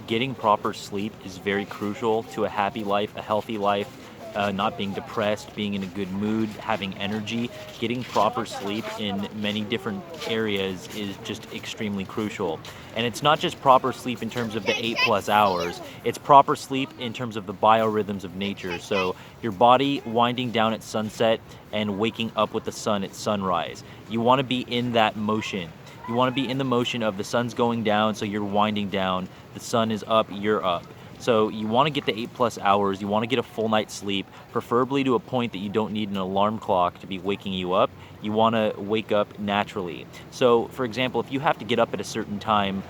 getting proper sleep is very crucial to a happy life, a healthy life, not being depressed, being in a good mood, having energy. Getting proper sleep in many different areas is just extremely crucial. And it's not just proper sleep in terms of the 8+ hours, it's proper sleep in terms of the biorhythms of nature. So your body winding down at sunset and waking up with the sun at sunrise. You want to be in that motion. You want to be in the motion of the sun's going down, so you're winding down. The sun is up, you're up. So you want to get the 8+ hours. You want to get a full night's sleep, preferably to a point that you don't need an alarm clock to be waking you up. You want to wake up naturally. So, for example, if you have to get up at a certain time,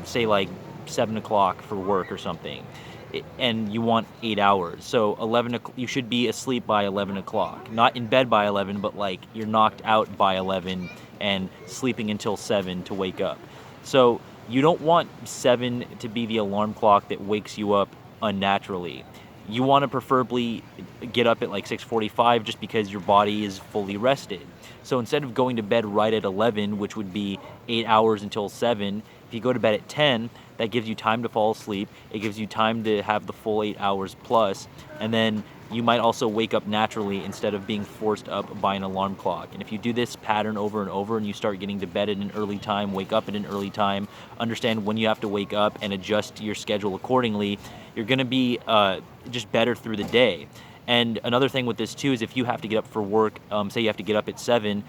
say like 7 o'clock for work or something, and you want 8 hours. So you should be asleep by 11 o'clock. Not in bed by 11, but like you're knocked out by 11 and sleeping until 7 to wake up. So you don't want 7 to be the alarm clock that wakes you up unnaturally. You want to preferably get up at like 6:45 just because your body is fully rested. So instead of going to bed right at 11, which would be 8 hours until 7, if you go to bed at 10, that gives you time to fall asleep. It gives you time to have the full 8 hours plus, and then you might also wake up naturally instead of being forced up by an alarm clock. And if you do this pattern over and over and you start getting to bed at an early time, wake up at an early time, understand when you have to wake up and adjust your schedule accordingly, you're going to be just better through the day. And another thing with this too is if you have to get up for work, say you have to get up at 7,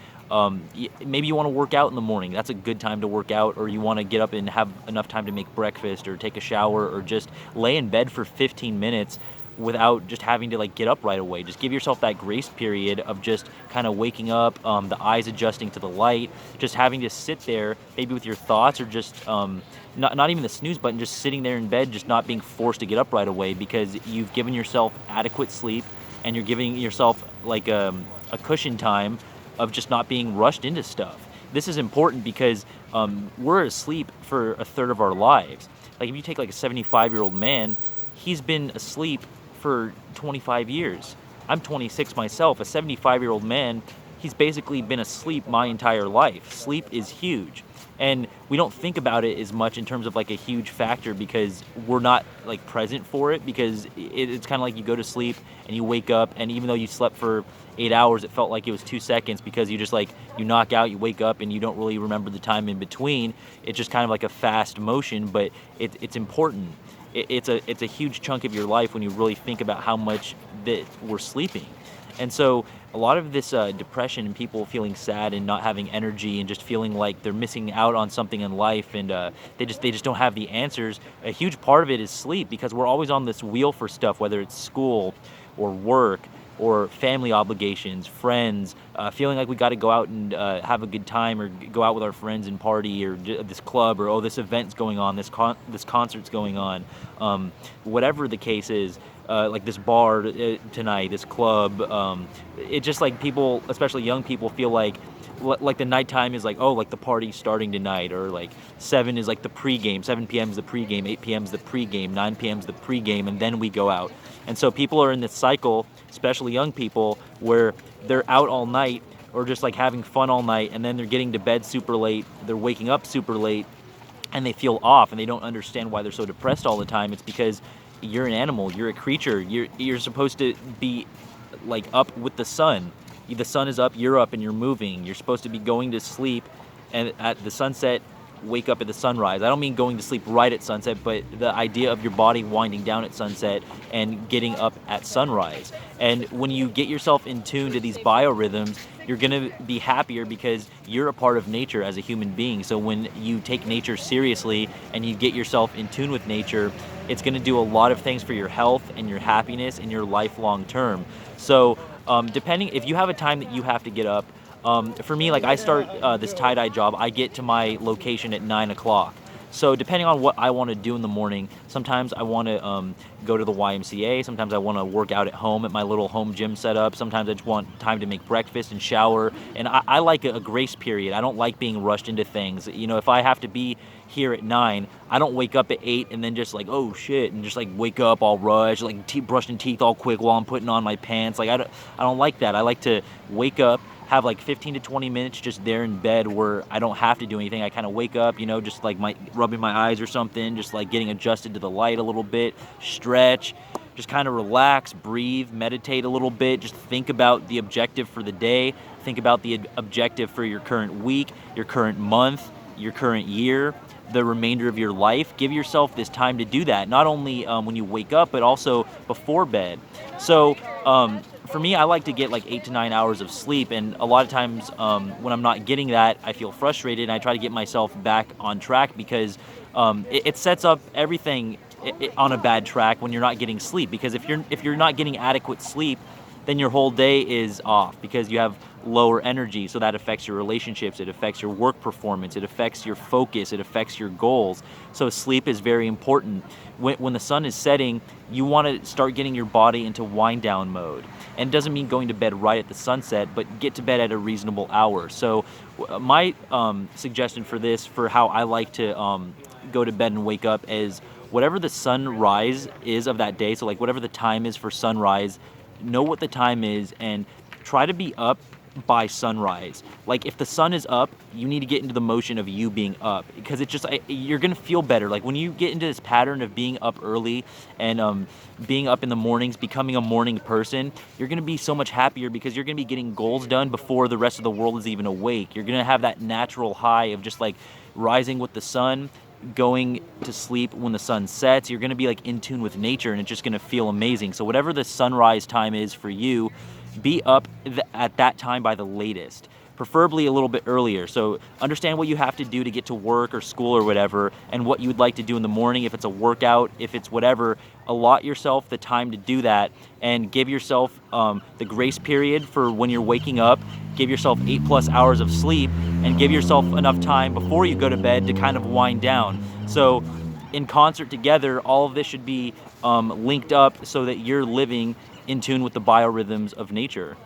maybe you want to work out in the morning. That's a good time to work out, or you want to get up and have enough time to make breakfast or take a shower or just lay in bed for 15 minutes without just having to like get up right away. Just give yourself that grace period of just kind of waking up, the eyes adjusting to the light, just having to sit there maybe with your thoughts or just not even the snooze button, just sitting there in bed, just not being forced to get up right away because you've given yourself adequate sleep and you're giving yourself like a cushion time of just not being rushed into stuff. This is important because we're asleep for a third of our lives. Like if you take like a 75-year-old man, he's been asleep for 25 years. I'm 26 myself. A 75-year-old man, he's basically been asleep my entire life. Sleep is huge. And we don't think about it as much in terms of like a huge factor because we're not like present for it, because it's kind of like you go to sleep and you wake up, and even though you slept for 8 hours, it felt like it was 2 seconds because you just like, you knock out, you wake up, and you don't really remember the time in between. It's just kind of like a fast motion, but it's important. It's a huge chunk of your life when you really think about how much that we're sleeping. And so a lot of this depression and people feeling sad and not having energy and just feeling like they're missing out on something in life, and they just don't have the answers. A huge part of it is sleep, because we're always on this wheel for stuff, whether it's school or work or family obligations, friends, feeling like we got to go out and have a good time, or go out with our friends and party, or this club, or oh, this event's going on, this concert's going on, whatever the case is, like this bar tonight, this club. It just like people, especially young people, feel like the nighttime is like, oh, like the party's starting tonight, or like 7 is like the pregame, 7 p.m. is the pregame, 8 p.m. is the pregame, 9 p.m. is the pregame, and then we go out. And so people are in this cycle, especially young people, where they're out all night or just like having fun all night, and then they're getting to bed super late, they're waking up super late, and they feel off, and they don't understand why they're so depressed all the time. It's because you're an animal, you're a creature, you're supposed to be like up with the sun. The sun is up, you're up, and you're moving. You're supposed to be going to sleep and at the sunset, wake up at the sunrise. I don't mean going to sleep right at sunset, but the idea of your body winding down at sunset and getting up at sunrise. And when you get yourself in tune to these biorhythms, you're going to be happier because you're a part of nature as a human being. So when you take nature seriously and you get yourself in tune with nature, it's going to do a lot of things for your health and your happiness and your life long term. So depending, if you have a time that you have to get up, for me, like I start this tie-dye job, I get to my location at 9 o'clock. So depending on what I want to do in the morning, sometimes I want to go to the YMCA, sometimes I want to work out at home at my little home gym setup, sometimes I just want time to make breakfast and shower, and I like a grace period. I don't like being rushed into things. You know, if I have to be here at 9, I don't wake up at 8 and then just like, oh shit, and just like wake up all rushed, like brushing teeth all quick while I'm putting on my pants. Like I don't like that. I like to wake up, have like 15 to 20 minutes just there in bed where I don't have to do anything. I kind of wake up, just like rubbing my eyes or something, just like getting adjusted to the light a little bit, stretch, just kind of relax, breathe, meditate a little bit, just think about the objective for the day, think about the objective for your current week, your current month, your current year, the remainder of your life. Give yourself this time to do that, not only when you wake up, but also before bed. So for me, I like to get like 8 to 9 hours of sleep, and a lot of times when I'm not getting that, I feel frustrated, and I try to get myself back on track because it sets up everything on a bad track when you're not getting sleep. Because if you're not getting adequate sleep, then your whole day is off because you have lower energy. So that affects your relationships, it affects your work performance, it affects your focus, it affects your goals. So sleep is very important. When the sun is setting, you want to start getting your body into wind down mode. And it doesn't mean going to bed right at the sunset, but get to bed at a reasonable hour. So my suggestion for this, for how I like to go to bed and wake up, is whatever the sunrise is of that day. So like whatever the time is for sunrise, know what the time is and try to be up by sunrise. Like if the sun is up, you need to get into the motion of you being up, because it's just you're gonna feel better. Like when you get into this pattern of being up early and being up in the mornings, becoming a morning person, you're gonna be so much happier because you're gonna be getting goals done before the rest of the world is even awake. You're gonna have that natural high of just like rising with the sun, going to sleep when the sun sets. You're going to be like in tune with nature, and it's just going to feel amazing. So whatever the sunrise time is for you, be up at that time by the latest, preferably a little bit earlier. So understand what you have to do to get to work or school or whatever, and what you would like to do in the morning. If it's a workout, if it's whatever, allot yourself the time to do that, and give yourself the grace period for when you're waking up. Give yourself 8+ hours of sleep, and give yourself enough time before you go to bed to kind of wind down. So in concert together, all of this should be linked up so that you're living in tune with the biorhythms of nature.